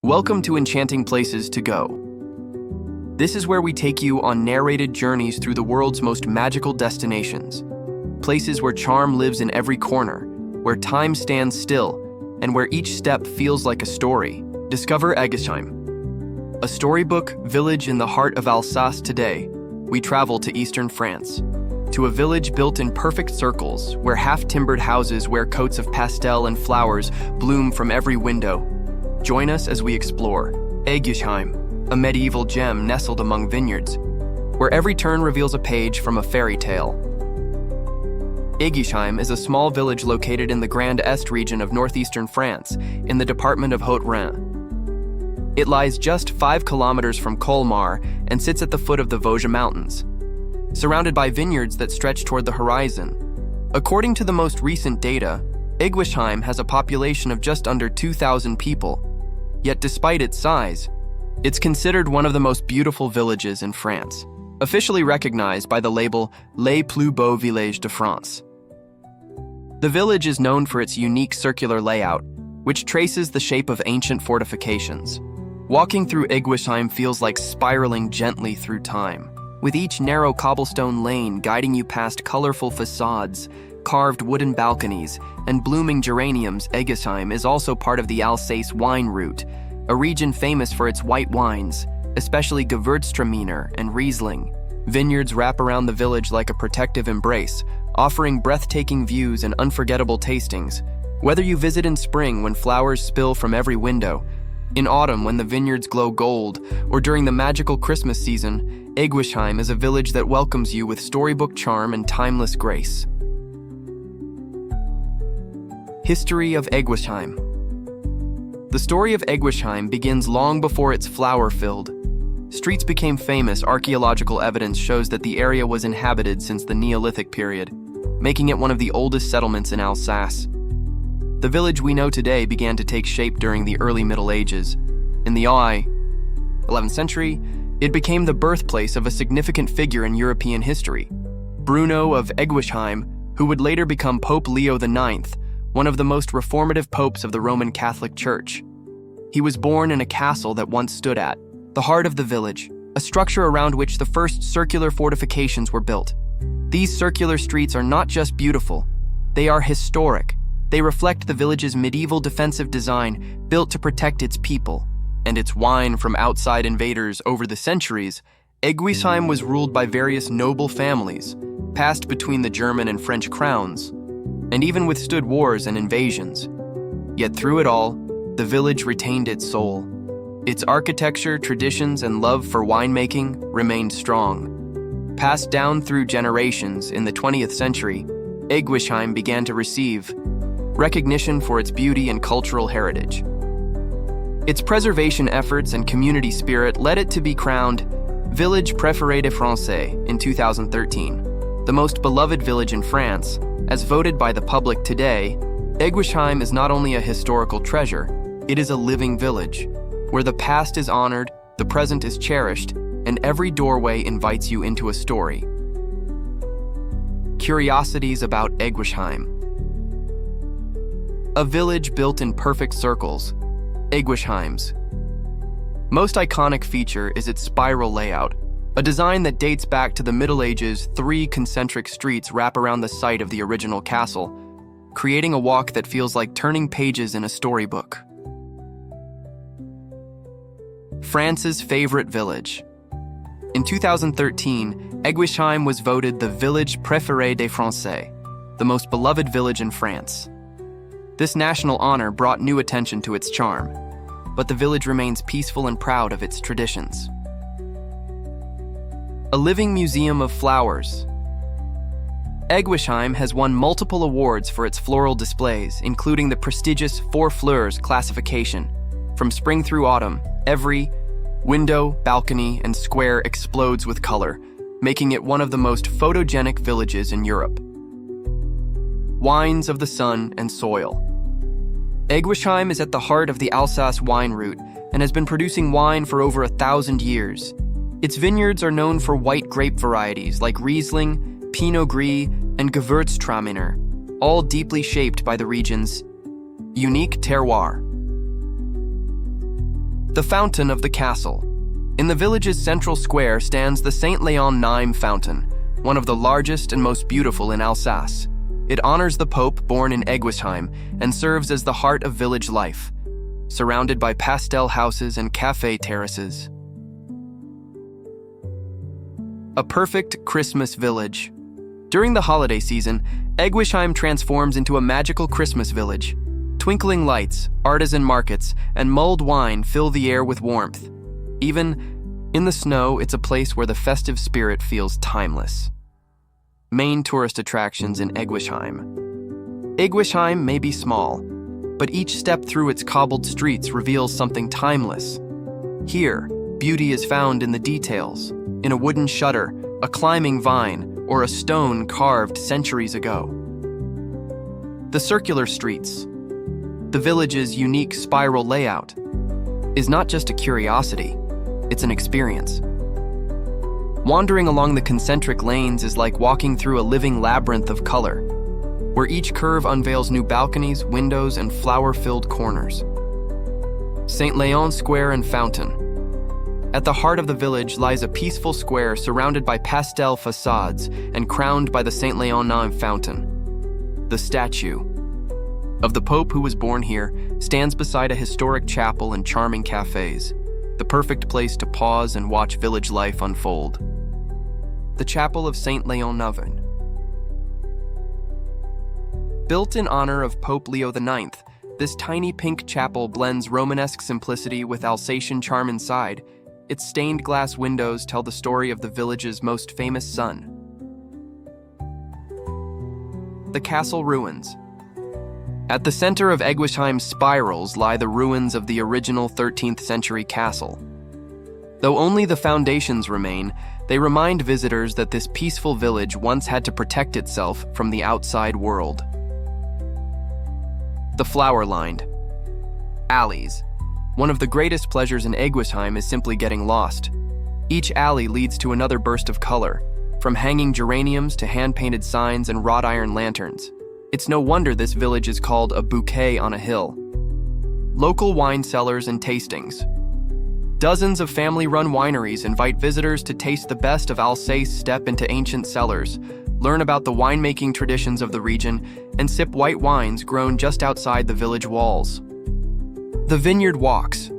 Welcome to Enchanting Places to Go. This is where we take you on narrated journeys through the world's most magical destinations. Places where charm lives in every corner, where time stands still, and where each step feels like a story. Discover Eguisheim, a storybook village in the heart of Alsace. Today, we travel to eastern France, to a village built in perfect circles, where half-timbered houses wear coats of pastel and flowers bloom from every window. Join us as we explore Eguisheim, a medieval gem nestled among vineyards, where every turn reveals a page from a fairy tale. Eguisheim is a small village located in the Grand Est region of northeastern France, in the department of Haute-Rhin. It lies just 5 kilometers from Colmar and sits at the foot of the Vosges Mountains, surrounded by vineyards that stretch toward the horizon. According to the most recent data, Eguisheim has a population of just under 2,000 people, yet despite its size, it's considered one of the most beautiful villages in France, officially recognized by the label Les Plus Beaux Villages de France. The village is known for its unique circular layout, which traces the shape of ancient fortifications. Walking through Eguisheim feels like spiraling gently through time, with each narrow cobblestone lane guiding you past colorful facades, carved wooden balconies, and blooming geraniums. Eguisheim is also part of the Alsace wine route, a region famous for its white wines, especially Gewürztraminer and Riesling. Vineyards wrap around the village like a protective embrace, offering breathtaking views and unforgettable tastings. Whether you visit in spring when flowers spill from every window, in autumn when the vineyards glow gold, or during the magical Christmas season, Eguisheim is a village that welcomes you with storybook charm and timeless grace. History of Eguisheim. The story of Eguisheim begins long before it's flower-filled. Streets became famous. Archaeological evidence shows that the area was inhabited since the Neolithic period, making it one of the oldest settlements in Alsace. The village we know today began to take shape during the early Middle Ages. In the 11th century, it became the birthplace of a significant figure in European history, Bruno of Eguisheim, who would later become Pope Leo IX, one of the most reformative popes of the Roman Catholic Church. He was born in a castle that once stood at the heart of the village, a structure around which the first circular fortifications were built. These circular streets are not just beautiful, they are historic. They reflect the village's medieval defensive design, built to protect its people and its wine from outside invaders. Over the centuries, Eguisheim was ruled by various noble families, passed between the German and French crowns, and even withstood wars and invasions. Yet through it all, the village retained its soul. Its architecture, traditions, and love for winemaking remained strong. Passed down through generations, in the 20th century, Eguisheim began to receive recognition for its beauty and cultural heritage. Its preservation efforts and community spirit led it to be crowned Village Préféré de France in 2013, the most beloved village in France. As voted by the public today, Eguisheim is not only a historical treasure, it is a living village, where the past is honored, the present is cherished, and every doorway invites you into a story. Curiosities about Eguisheim. A village built in perfect circles, Eguisheim's most iconic feature is its spiral layout, a design that dates back to the Middle Ages. 3 concentric streets wrap around the site of the original castle, creating a walk that feels like turning pages in a storybook. France's favorite village. In 2013, Eguisheim was voted the Village Préféré des Français, the most beloved village in France. This national honor brought new attention to its charm, but the village remains peaceful and proud of its traditions. A living museum of flowers. Eguisheim has won multiple awards for its floral displays, including the prestigious 4 Fleurs classification. From spring through autumn, every window, balcony, and square explodes with color, making it one of the most photogenic villages in Europe. Wines of the sun and soil. Eguisheim is at the heart of the Alsace wine route and has been producing wine for over 1,000 years. Its vineyards are known for white grape varieties like Riesling, Pinot Gris, and Gewürztraminer, all deeply shaped by the region's unique terroir. The fountain of the castle. In the village's central square stands the Saint Leon Nime Fountain, one of the largest and most beautiful in Alsace. It honors the Pope born in Eguisheim and serves as the heart of village life, surrounded by pastel houses and cafe terraces. A perfect Christmas village. During the holiday season, Eguisheim transforms into a magical Christmas village. Twinkling lights, artisan markets, and mulled wine fill the air with warmth. Even in the snow, it's a place where the festive spirit feels timeless. Main tourist attractions in Eguisheim. Eguisheim may be small, but each step through its cobbled streets reveals something timeless. Here, beauty is found in the details, in a wooden shutter, a climbing vine, or a stone carved centuries ago. The circular streets. The village's unique spiral layout is not just a curiosity, it's an experience. Wandering along the concentric lanes is like walking through a living labyrinth of color, where each curve unveils new balconies, windows, and flower-filled corners. St. Leon Square and Fountain. At the heart of the village lies a peaceful square surrounded by pastel facades and crowned by the St. Leon Nime Fountain. The statue of the Pope who was born here stands beside a historic chapel and charming cafes, the perfect place to pause and watch village life unfold. The Chapel of St. Leon Nime. Built in honor of Pope Leo IX, this tiny pink chapel blends Romanesque simplicity with Alsatian charm inside. Its stained glass windows tell the story of the village's most famous son. The castle ruins. At the center of Eguisheim's spirals lie the ruins of the original 13th century castle. Though only the foundations remain, they remind visitors that this peaceful village once had to protect itself from the outside world. The flower-lined alleys. One of the greatest pleasures in Eguisheim is simply getting lost. Each alley leads to another burst of color, from hanging geraniums to hand-painted signs and wrought iron lanterns. It's no wonder this village is called a bouquet on a hill. Local wine cellars and tastings. Dozens of family-run wineries invite visitors to taste the best of Alsace, step into ancient cellars, learn about the winemaking traditions of the region, and sip white wines grown just outside the village walls. The vineyard walks.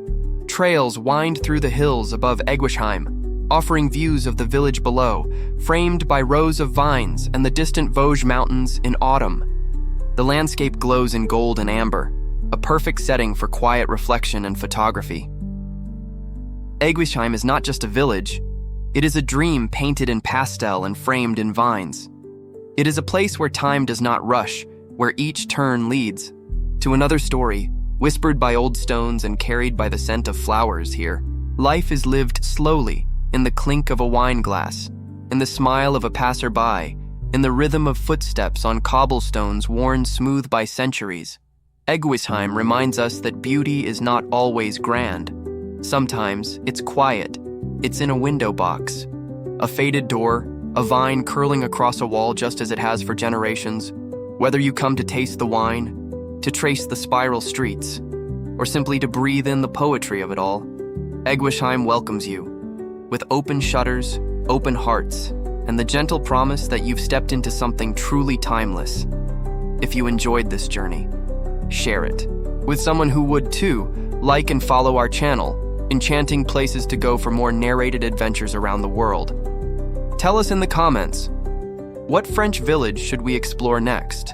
Trails wind through the hills above Eguisheim, offering views of the village below, framed by rows of vines and the distant Vosges Mountains in autumn. The landscape glows in gold and amber, a perfect setting for quiet reflection and photography. Eguisheim is not just a village, it is a dream painted in pastel and framed in vines. It is a place where time does not rush, where each turn leads to another story, whispered by old stones and carried by the scent of flowers here. Life is lived slowly, in the clink of a wine glass, in the smile of a passerby, in the rhythm of footsteps on cobblestones worn smooth by centuries. Eguisheim reminds us that beauty is not always grand. Sometimes it's quiet. It's in a window box, a faded door, a vine curling across a wall just as it has for generations. Whether you come to taste the wine, to trace the spiral streets, or simply to breathe in the poetry of it all, Eguisheim welcomes you with open shutters, open hearts, and the gentle promise that you've stepped into something truly timeless. If you enjoyed this journey, share it with someone who would too. Like and follow our channel, Enchanting Places to Go, for more narrated adventures around the world. Tell us in the comments, what French village should we explore next?